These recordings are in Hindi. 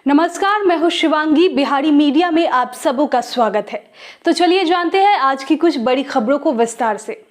नमस्कार, मैं हूं शिवांगी। बिहारी मीडिया में आप सबों का स्वागत है। तो चलिए जानते हैं आज की कुछ बड़ी खबरों को विस्तार से।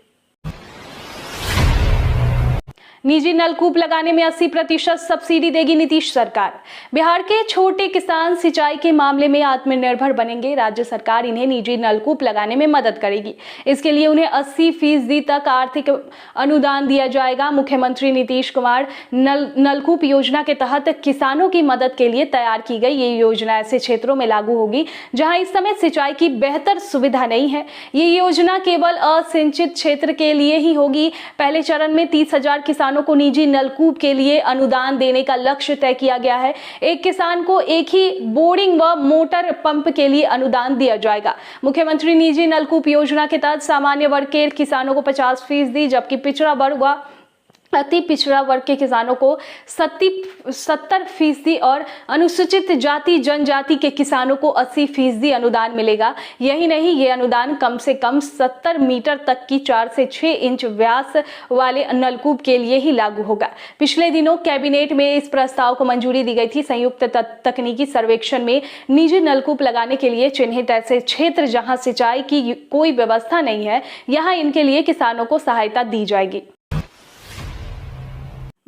निजी नलकूप लगाने में 80% सब्सिडी देगी नीतीश सरकार। बिहार के छोटे किसान सिंचाई के मामले में आत्मनिर्भर बनेंगे। राज्य सरकार इन्हें निजी नलकूप लगाने में मदद करेगी। इसके लिए उन्हें 80% तक आर्थिक अनुदान दिया जाएगा। मुख्यमंत्री नीतीश कुमार नलकूप योजना के तहत किसानों की मदद के लिए तैयार की गई ये योजना ऐसे क्षेत्रों में लागू होगी जहां इस समय सिंचाई की बेहतर सुविधा नहीं है। ये योजना केवल असिंचित क्षेत्र के लिए ही होगी। पहले चरण में 30,000 किसानों को निजी नलकूप के लिए अनुदान देने का लक्ष्य तय किया गया है। एक किसान को एक ही बोरिंग व मोटर पंप के लिए अनुदान दिया जाएगा। मुख्यमंत्री निजी नलकूप योजना के तहत सामान्य वर्ग के किसानों को 50%, जबकि पिछड़ा वर्ग व अति पिछड़ा वर्ग के किसानों को 70% और अनुसूचित जाति जनजाति के किसानों को 80% अनुदान मिलेगा। यही नहीं, ये अनुदान कम से कम 70 मीटर तक की 4 से 6 इंच व्यास वाले नलकूप के लिए ही लागू होगा। पिछले दिनों कैबिनेट में इस प्रस्ताव को मंजूरी दी गई थी। संयुक्त तकनीकी सर्वेक्षण में निजी नलकूप लगाने के लिए चिन्हित ऐसे क्षेत्र जहां सिंचाई की कोई व्यवस्था नहीं है, यहां इनके लिए किसानों को सहायता दी जाएगी।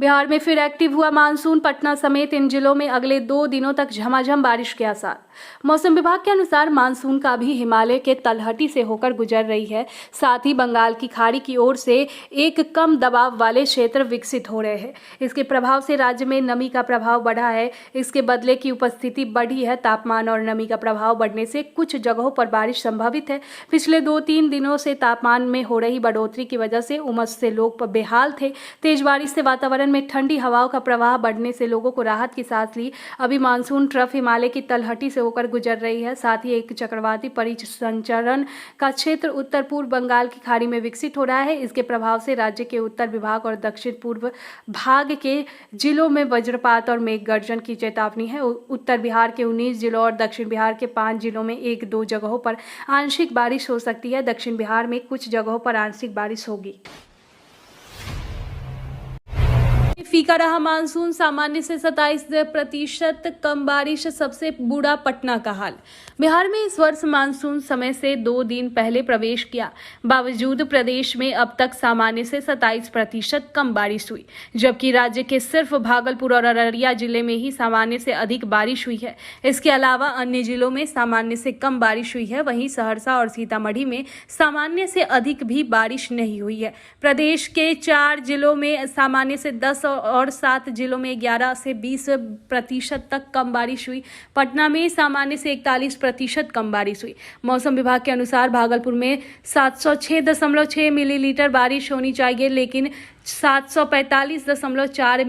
बिहार में फिर एक्टिव हुआ मानसून। पटना समेत इन जिलों में अगले 2 दिनों तक झमाझम बारिश के आसार। मौसम विभाग के अनुसार मानसून का भी हिमालय के तलहटी से होकर गुजर रही है। साथ ही बंगाल की खाड़ी की ओर से एक कम दबाव वाले क्षेत्र विकसित हो रहे हैं। इसके प्रभाव से राज्य में नमी का प्रभाव बढ़ा है। इसके बदले की उपस्थिति बढ़ी है। तापमान और नमी का प्रभाव बढ़ने से कुछ जगहों पर बारिश संभावित है। पिछले 2-3 दिनों से तापमान में हो रही बढ़ोतरी की वजह से उमस से लोग बेहाल थे। तेज बारिश से वातावरण में ठंडी हवाओं का प्रवाह बढ़ने से लोगों को राहत की सांस ली। अभी मानसून ट्रफ हिमालय की तलहटी से होकर गुजर रही है। साथ ही एक चक्रवाती परिसंचरण का क्षेत्र उत्तर पूर्व बंगाल की खाड़ी में विकसित हो रहा है। इसके प्रभाव से राज्य के उत्तर विभाग और दक्षिण पूर्व भाग के जिलों में वज्रपात और मेघ गर्जन की चेतावनी है। उत्तर बिहार के 19 जिलों और दक्षिण बिहार के 5 जिलों में 1-2 जगहों पर आंशिक बारिश हो सकती है। दक्षिण बिहार में कुछ जगहों पर आंशिक बारिश होगी। फीका रहा मानसून। सामान्य से 27% कम बारिश। सबसे बुरा पटना का हाल। बिहार में इस वर्ष मानसून समय से 2 दिन पहले प्रवेश किया। बावजूद प्रदेश में अब तक सामान्य से 27% कम बारिश हुई, जबकि राज्य के सिर्फ भागलपुर और अररिया जिले में ही सामान्य से अधिक बारिश हुई है। इसके अलावा अन्य जिलों में सामान्य से कम बारिश हुई है। वहीं सहरसा और सीतामढ़ी में सामान्य से अधिक भी बारिश नहीं हुई है। प्रदेश के 4 जिलों में सामान्य से 10 और 7 जिलों में 11 से 20% तक कम बारिश हुई। पटना में सामान्य से 41% कम बारिश हुई। मौसम विभाग के अनुसार भागलपुर में 706.6 मिलीलीटर बारिश होनी चाहिए, लेकिन 745.4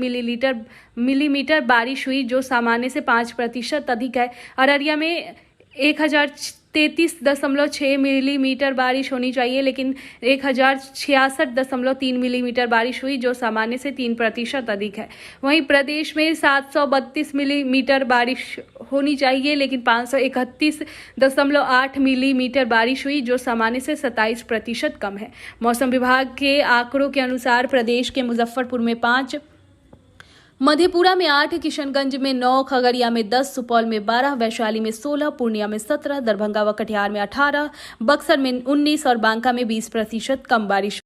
मिलीमीटर बारिश हुई, जो सामान्य से 5% अधिक है। अररिया में 1033.6 मिलीमीटर बारिश होनी चाहिए, लेकिन 1066.3 मिलीमीटर बारिश हुई, जो सामान्य से 3% अधिक है। वहीं प्रदेश में 732 मिलीमीटर बारिश होनी चाहिए, लेकिन 531.8 मिलीमीटर बारिश हुई, जो सामान्य से 27% कम है। मौसम विभाग के आंकड़ों के अनुसार प्रदेश के मुजफ्फरपुर में 5, मधेपुरा में 8, किशनगंज में 9, खगड़िया में 10, सुपौल में 12, वैशाली में 16, पूर्णिया में 17, दरभंगा व कटिहार में 18, बक्सर में 19 और बांका में 20% कम बारिश।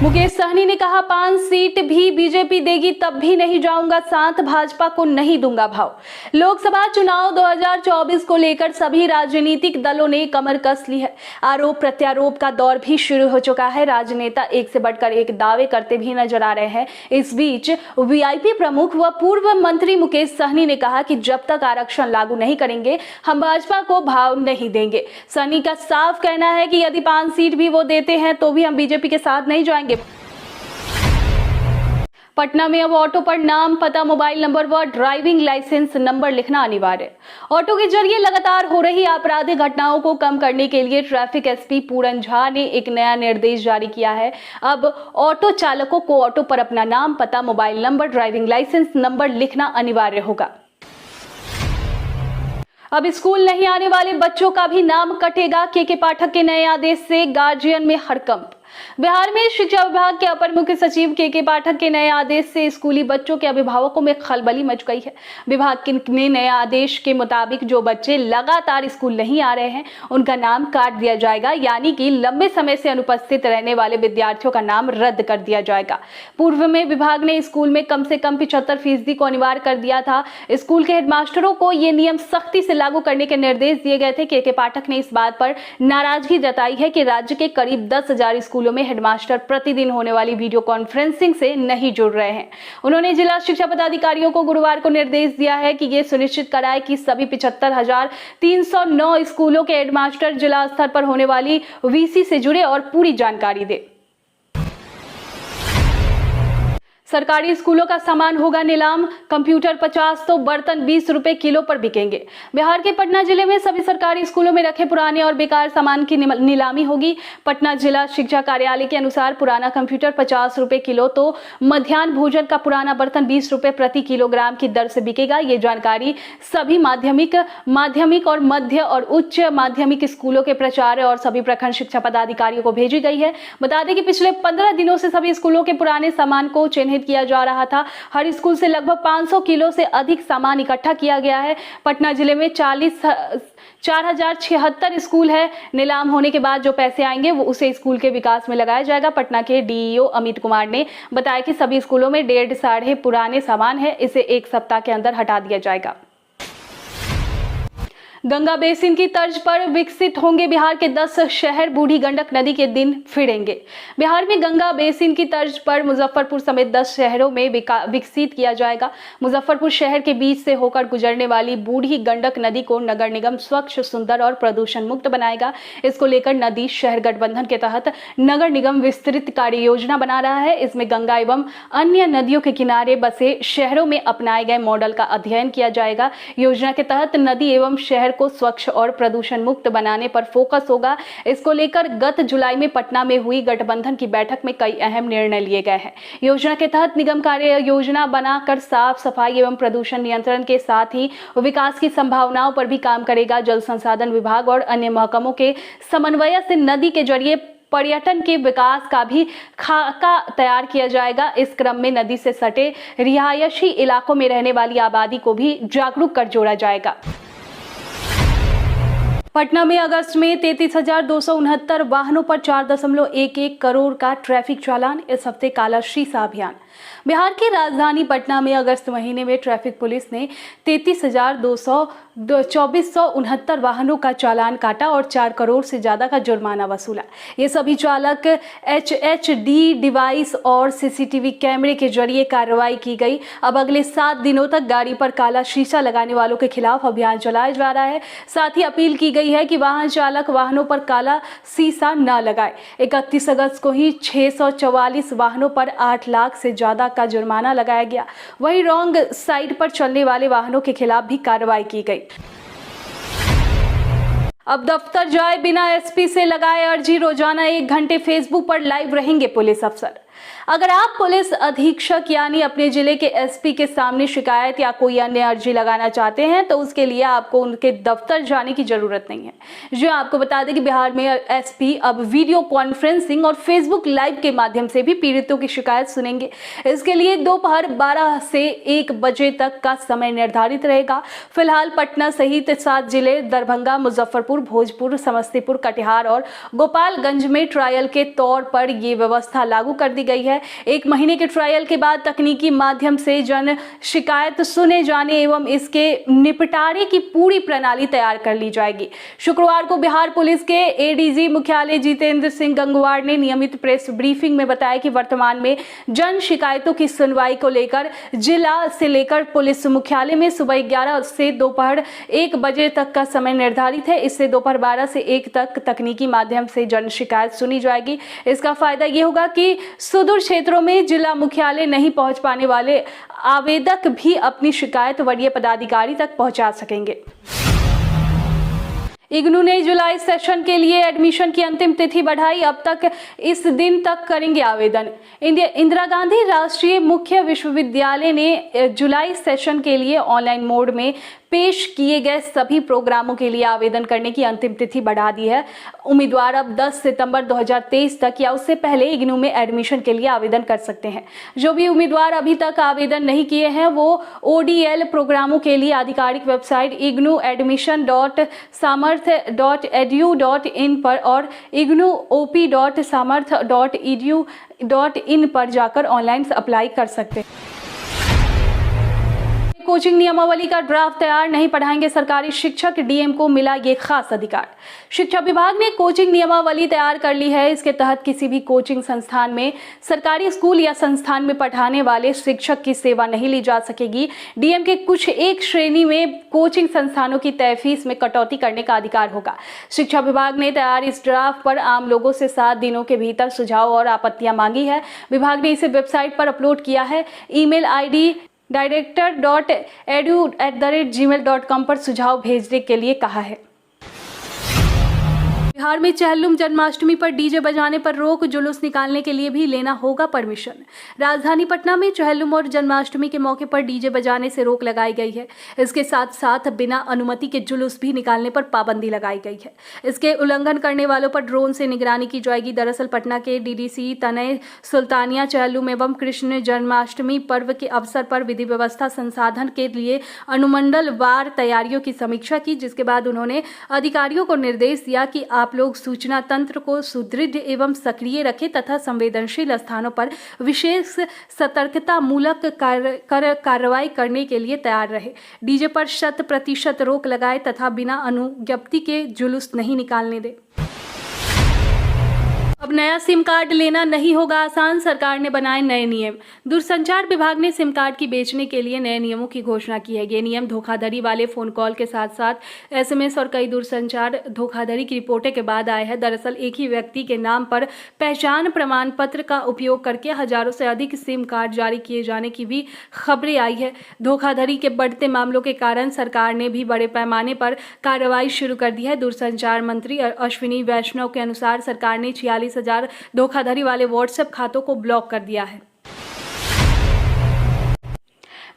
मुकेश सहनी ने कहा 5 सीट भी बीजेपी देगी तब भी नहीं जाऊंगा साथ, भाजपा को नहीं दूंगा भाव। लोकसभा चुनाव 2024 को लेकर सभी राजनीतिक दलों ने कमर कस ली है। आरोप प्रत्यारोप का दौर भी शुरू हो चुका है। राजनेता एक से बढ़कर एक दावे करते भी नजर आ रहे हैं। इस बीच वीआईपी प्रमुख व पूर्व मंत्री मुकेश सहनी ने कहा कि जब तक आरक्षण लागू नहीं करेंगे हम भाजपा को भाव नहीं देंगे। सहनी का साफ कहना है कि यदि 5 सीट भी वो देते हैं तो भी हम बीजेपी के साथ नहीं जाएंगे। पटना में अब ऑटो पर नाम, पता, मोबाइल नंबर व ड्राइविंग लाइसेंस नंबर लिखना अनिवार्य। ऑटो के जरिए लगातार हो रही आपराधिक घटनाओं को कम करने के लिए ट्रैफिक एसपी पूरन झा ने एक नया निर्देश जारी किया है। अब ऑटो चालकों को ऑटो पर अपना नाम, पता, mobile number, driving licence number लिखना अनिवार्य होगा। अब स्कूल नहीं आने वाले बच्चों का भी नाम कटेगा। के पाठक के नए आदेश से गार्जियन में हड़कंप। बिहार में शिक्षा विभाग के अपर मुख्य सचिव के पाठक के नए आदेश से स्कूली बच्चों के अभिभावकों में खलबली मच गई है। विभाग ने नए आदेश के मुताबिक जो बच्चे लगातार स्कूल नहीं आ रहे हैं उनका नाम काट दिया जाएगा, यानी कि लंबे समय से अनुपस्थित रहने वाले विद्यार्थियों का नाम रद्द कर दिया जाएगा। पूर्व में विभाग ने स्कूल में कम से कम 75% को अनिवार्य कर दिया था। स्कूल के हेडमास्टरों को ये नियम सख्ती से लागू करने के निर्देश दिए गए थे। के पाठक ने इस बात पर नाराजगी जताई है कि राज्य के करीब 10,000 स्कूलों में हेडमास्टर प्रतिदिन होने वाली वीडियो कॉन्फ्रेंसिंग से नहीं जुड़ रहे हैं। उन्होंने जिला शिक्षा पदाधिकारियों को गुरुवार को निर्देश दिया है कि ये सुनिश्चित कराएं कि सभी 75,309 स्कूलों के हेडमास्टर जिला स्तर पर होने वाली वीसी से जुड़े और पूरी जानकारी दें। सरकारी स्कूलों का सामान होगा नीलाम, कंप्यूटर 50 तो बर्तन 20 रुपए किलो पर बिकेंगे। बिहार के पटना जिले में सभी सरकारी स्कूलों में रखे पुराने और बेकार सामान की नीलामी होगी। पटना जिला शिक्षा कार्यालय के अनुसार पुराना कंप्यूटर 50 रुपए किलो तो मध्याह्न भोजन का पुराना बर्तन 20 रुपए प्रति किलोग्राम की दर से बिकेगा। ये जानकारी सभी माध्यमिक और मध्य और उच्च माध्यमिक स्कूलों के प्राचार्य और सभी प्रखंड शिक्षा पदाधिकारियों को भेजी गई है। बता दें कि पिछले 15 दिनों से सभी स्कूलों के पुराने सामान को चिन्हित किया जा रहा था। हर स्कूल से लगभग 500 किलो से अधिक सामान इकट्ठा किया गया है। पटना जिले में 4,076 स्कूल है। नीलाम होने के बाद जो पैसे आएंगे वो उसे स्कूल के विकास में लगाया जाएगा। पटना के डीईओ अमित कुमार ने बताया कि सभी स्कूलों में 1.5 पुराने सामान है, इसे 1 सप्ताह के अंदर हटा दिया जाएगा। गंगा बेसिन की तर्ज पर विकसित होंगे बिहार के 10 शहर, बूढ़ी गंडक नदी के दिन फिरेंगे। बिहार में गंगा बेसिन की तर्ज पर मुजफ्फरपुर समेत 10 शहरों में विकसित किया जाएगा। मुजफ्फरपुर शहर के बीच से होकर गुजरने वाली बूढ़ी गंडक नदी को नगर निगम स्वच्छ, सुंदर और प्रदूषण मुक्त बनाएगा। इसको लेकर नदी शहर गठबंधन के तहत नगर निगम विस्तृत कार्य योजना बना रहा है। इसमें गंगा एवं अन्य नदियों के किनारे बसे शहरों में अपनाए गए मॉडल का अध्ययन किया जाएगा। योजना के तहत नदी एवं शहर को स्वच्छ और प्रदूषण मुक्त बनाने पर फोकस होगा। इसको लेकर गत जुलाई में पटना में हुई गठबंधन की बैठक में कई अहम निर्णय लिए गए हैं। योजना के तहत निगम कार्य योजना बनाकर साफ सफाई एवं प्रदूषण नियंत्रण के साथ ही विकास की संभावनाओं पर भी काम करेगा। जल संसाधन विभाग और अन्य महकमों के समन्वय से नदी के जरिए पर्यटन के विकास का भी खाका तैयार किया जाएगा। इस क्रम में नदी से सटे रिहायशी इलाकों में रहने वाली आबादी को भी जागरूक कर जोड़ा जाएगा। पटना में अगस्त में 33,269 वाहनों पर 4.11 करोड़ का ट्रैफिक चालान। इस हफ्ते काला शीशा अभियान। बिहार की राजधानी पटना में अगस्त महीने में ट्रैफिक पुलिस ने 33,269 वाहनों का चालान काटा और 4 करोड़ से ज्यादा का जुर्माना वसूला। ये सभी चालक HHD डिवाइस और CCTV कैमरे के जरिए कार्रवाई की गई। अब अगले 7 दिनों तक गाड़ी पर काला शीशा लगाने वालों के खिलाफ अभियान चलाया जा रहा है। साथ ही अपील की गई है कि वाहन चालक वाहनों पर काला शीशा न लगाए। 31 अगस्त को ही 644 वाहनों पर 8 लाख से ज्यादा का जुर्माना लगाया गया। वहीं रॉन्ग साइड पर चलने वाले वाहनों के खिलाफ भी कार्रवाई की गई। अब दफ्तर जाए बिना SP से लगाए अर्जी। रोजाना 1 घंटे फेसबुक पर लाइव रहेंगे पुलिस अफसर। अगर आप पुलिस अधीक्षक यानी अपने जिले के SP के सामने शिकायत या कोई अन्य अर्जी लगाना चाहते हैं तो उसके लिए आपको उनके दफ्तर जाने की जरूरत नहीं है। जो आपको बता दें कि बिहार में SP अब वीडियो कॉन्फ्रेंसिंग और फेसबुक लाइव के माध्यम से भी पीड़ितों की शिकायत सुनेंगे। इसके लिए दोपहर 12 से 1 बजे तक का समय निर्धारित रहेगा। फिलहाल पटना सहित 7 जिले दरभंगा, मुजफ्फरपुर, भोजपुर, समस्तीपुर, कटिहार और गोपालगंज में ट्रायल के तौर पर ये व्यवस्था लागू कर दी गई है। 1 महीने के ट्रायल के बाद तकनीकी माध्यम से जन शिकायत सुने जाने एवं इसके निपटारे की पूरी प्रणाली तैयार कर ली जाएगी। शुक्रवार को बिहार पुलिस के ADG मुख्यालय जितेंद्र सिंह गंगवार ने नियमित प्रेस ब्रीफिंग में बताया कि वर्तमान में जन शिकायतों की सुनवाई को लेकर जिला से लेकर पुलिस मुख्यालय में सुबह 11 से दोपहर 1 बजे तक का समय निर्धारित है। इससे दोपहर 12 से 1 तक तकनीकी माध्यम से जन शिकायत सुनी जाएगी। इसका फायदा ये होगा कि सुदूर क्षेत्रों में जिला मुख्यालय नहीं पहुंच पाने वाले आवेदक भी अपनी शिकायत वरीय पदाधिकारी तक पहुंचा सकेंगे। इग्नू ने जुलाई सेशन के लिए एडमिशन की अंतिम तिथि बढ़ाई, अब तक इस दिन तक करेंगे आवेदन। इंदिरा गांधी राष्ट्रीय मुख्य विश्वविद्यालय ने जुलाई सेशन के लिए ऑनलाइन मोड में पेश किए गए सभी प्रोग्रामों के लिए आवेदन करने की अंतिम तिथि बढ़ा दी है। उम्मीदवार अब 10 सितंबर 2023 तक या उससे पहले इग्नू में एडमिशन के लिए आवेदन कर सकते हैं। जो भी उम्मीदवार अभी तक आवेदन नहीं किए हैं वो ODL प्रोग्रामों के लिए आधिकारिक वेबसाइट ignuadmission.samarth.edu.in पर और ignuop.samarth.edu.in पर जाकर ऑनलाइन अप्लाई कर सकते हैं। कोचिंग नियमावली का ड्राफ्ट तैयार, नहीं पढ़ाएंगे सरकारी शिक्षक, डीएम को मिला ये खास अधिकार। शिक्षा विभाग ने कोचिंग नियमावली तैयार कर ली है। इसके तहत किसी भी कोचिंग संस्थान में, सरकारी स्कूल या संस्थान में पढ़ाने वाले शिक्षक की सेवा नहीं ली जा सकेगी। डीएम के कुछ एक श्रेणी में कोचिंग संस्थानों की तय फीस में कटौती करने का अधिकार होगा। शिक्षा विभाग ने तैयार इस ड्राफ्ट पर आम लोगों से 7 दिनों के भीतर सुझाव और आपत्तियां मांगी है। विभाग ने इसे वेबसाइट पर अपलोड किया है। ईमेल ID director.edu@gmail.com पर सुझाव भेजने के लिए कहा है। बिहार में चेहल्लुम जन्माष्टमी पर डीजे बजाने पर रोक, जुलूस निकालने के लिए भी लेना होगा परमिशन। राजधानी पटना में चेहल्लुम और जन्माष्टमी के मौके पर डीजे बजाने से रोक लगाई गई है। इसके साथ साथ बिना अनुमति के जुलूस भी निकालने पर पाबंदी लगाई गई है। इसके उल्लंघन करने वालों पर ड्रोन से निगरानी की जाएगी। दरअसल पटना के DDC तनय सुल्तानिया चेहल्लुम एवं कृष्ण जन्माष्टमी पर्व के अवसर पर विधि व्यवस्था संसाधन के लिए अनुमंडल वार तैयारियों की समीक्षा की, जिसके बाद उन्होंने अधिकारियों को निर्देश दिया कि आप लोग सूचना तंत्र को सुदृढ़ एवं सक्रिय रखें तथा संवेदनशील स्थानों पर विशेष सतर्कता मूलक कार्रवाई करने के लिए तैयार रहे। डीजे पर 100% रोक लगाए तथा बिना अनुज्ञप्ति के जुलूस नहीं निकालने दे। अब नया सिम कार्ड लेना नहीं होगा आसान, सरकार ने बनाए नए नियम। दूरसंचार विभाग ने सिम कार्ड की बेचने के लिए नए नियमों की घोषणा की है। ये नियम धोखाधड़ी वाले फोन कॉल के साथ साथ SMS और कई दूरसंचार धोखाधड़ी की रिपोर्टें के बाद आए हैं। दरअसल एक ही व्यक्ति के नाम पर पहचान प्रमाण पत्र का उपयोग करके हजारों से अधिक सिम कार्ड जारी किए जाने की भी खबरें आई है। धोखाधड़ी के बढ़ते मामलों के कारण सरकार ने भी बड़े पैमाने पर कार्रवाई शुरू कर दी है। दूरसंचार मंत्री अश्विनी वैष्णव के अनुसार सरकार ने 46,000 धोखाधड़ी वाले व्हाट्सएप खातों को ब्लॉक कर दिया है।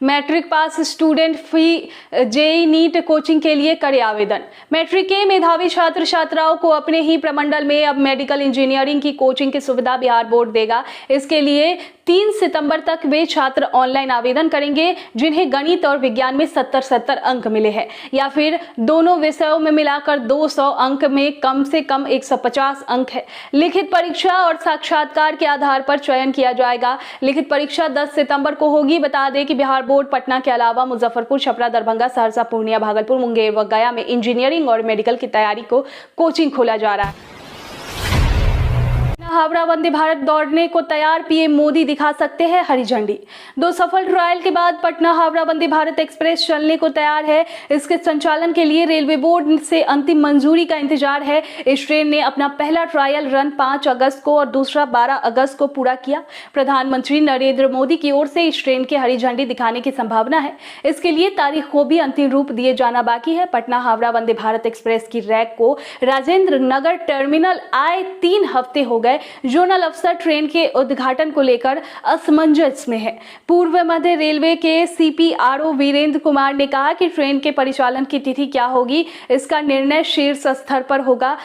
मैट्रिक पास स्टूडेंट फी JEE नीट कोचिंग के लिए करे आवेदन। मैट्रिक के मेधावी छात्र छात्राओं को अपने ही प्रमंडल में अब मेडिकल इंजीनियरिंग की कोचिंग की सुविधा बिहार बोर्ड देगा। इसके लिए 3 सितंबर तक वे छात्र ऑनलाइन आवेदन करेंगे जिन्हें गणित और विज्ञान में 70 अंक मिले हैं या फिर दोनों विषयों में मिलाकर 200 अंक में कम से कम 150 अंक है। लिखित परीक्षा और साक्षात्कार के आधार पर चयन किया जाएगा। लिखित परीक्षा 10 सितंबर को होगी। बता दें कि बिहार बोर्ड पटना के अलावा मुजफ्फरपुर, छपरा, दरभंगा, सहरसा, पूर्णिया, भागलपुर, मुंगेर व गया में इंजीनियरिंग और मेडिकल की तैयारी को कोचिंग खोला जा रहा है। हावड़ा वंदे भारत दौड़ने को तैयार, पीएम मोदी दिखा सकते हैं हरी झंडी। 2 सफल ट्रायल के बाद पटना हावड़ा वंदे भारत एक्सप्रेस चलने को तैयार है। इसके संचालन के लिए रेलवे बोर्ड से अंतिम मंजूरी का इंतजार है। इस ट्रेन ने अपना पहला ट्रायल रन 5 अगस्त को और दूसरा 12 अगस्त को पूरा किया। प्रधानमंत्री नरेंद्र मोदी की ओर से इस ट्रेन के हरी झंडी दिखाने की संभावना है। इसके लिए तारीख को भी अंतिम रूप दिए जाना बाकी है। पटना हावड़ा वंदे भारत एक्सप्रेस की रैक को राजेंद्र नगर टर्मिनल आए 3 हफ्ते हो गए। जोनल अफसर ट्रेन के उद्घाटन को लेकर असमंजस में है। पूर्व मध्य रेलवे के CPRO वीरेंद्र कुमार ने कहा कि ट्रेन के परिचालन की तिथि क्या होगी, इसका निर्णय शीर्ष स्तर पर होगा,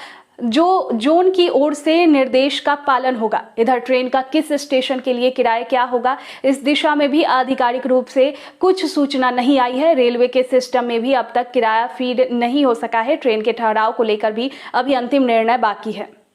जो जोन की ओर से निर्देश का पालन होगा। इधर ट्रेन का किस स्टेशन के लिए किराया क्या होगा, इस दिशा में भी आधिकारिक रूप से कुछ सूचना नहीं आई है। रेलवे के सिस्टम में भी अब तक किराया फीड नहीं हो सका है। ट्रेन के ठहराव को लेकर भी अभी अंतिम निर्णय बाकी है।